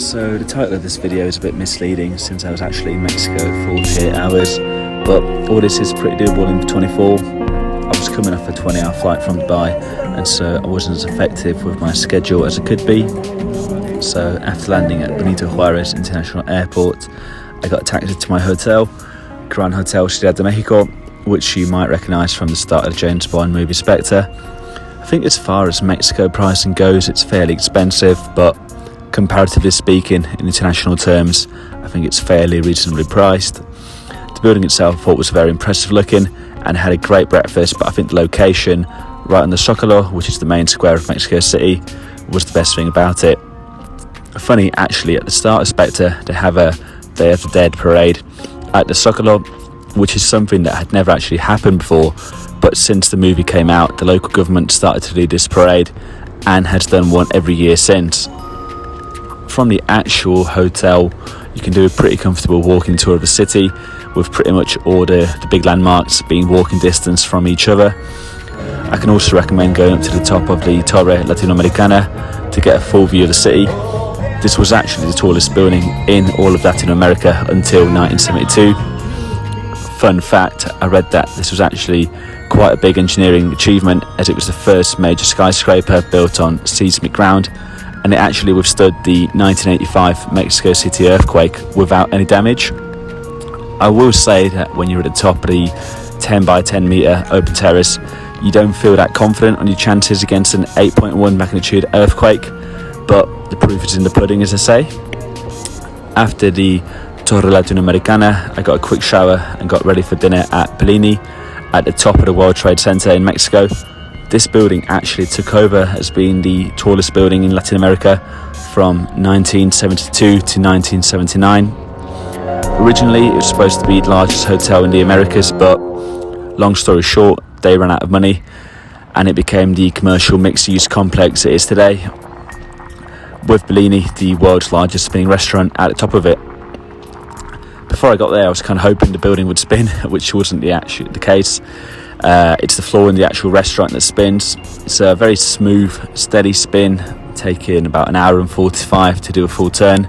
So the title of this video is a bit misleading since I was actually in Mexico for 48 hours, but all this is pretty doable in 24. I was coming off a 20-hour flight from Dubai, and so I wasn't as effective with my schedule as I could be. So after landing at Benito Juarez International Airport, I got a taxi to my hotel, Gran Hotel Ciudad de Mexico, which you might recognise from the start of the James Bond movie Spectre. I think as far as Mexico pricing goes, it's fairly expensive, but comparatively speaking, in international terms, I think it's fairly reasonably priced. The building itself I thought was very impressive looking and had a great breakfast, but I think the location, right on the Zócalo, which is the main square of Mexico City, was the best thing about it. Funny, actually, at the start of Spectre, they have a Day of the Dead parade at the Zócalo, which is something that had never actually happened before, but since the movie came out, the local government started to do this parade and has done one every year since. From the actual hotel, you can do a pretty comfortable walking tour of the city, with pretty much all the big landmarks being walking distance from each other. I can also recommend going up to the top of the Torre Latinoamericana to get a full view of the city. This was actually the tallest building in all of Latin America until 1972. Fun fact, I read that this was actually quite a big engineering achievement, as it was the first major skyscraper built on seismic ground, and it actually withstood the 1985 Mexico City earthquake without any damage. I will say that when you're at the top of the 10 by 10 metre open terrace, you don't feel that confident on your chances against an 8.1 magnitude earthquake, but the proof is in the pudding, as I say. After the Torre Latinoamericana, I got a quick shower and got ready for dinner at Bellini at the top of the World Trade Center in Mexico. This building actually took over as being the tallest building in Latin America from 1972 to 1979. Originally, it was supposed to be the largest hotel in the Americas, but long story short, they ran out of money and it became the commercial mixed-use complex it is today, with Bellini, the world's largest spinning restaurant, at the top of it. Before I got there, I was kind of hoping the building would spin, which wasn't the case. It's the floor in the actual restaurant that spins. It's a very smooth, steady spin, taking about an hour and 45 to do a full turn.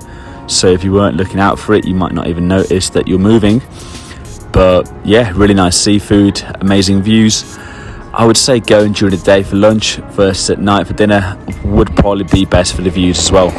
So if you weren't looking out for it, you might not even notice that you're moving. But yeah, really nice seafood, amazing views. I would say going during the day for lunch versus at night for dinner would probably be best for the views as well.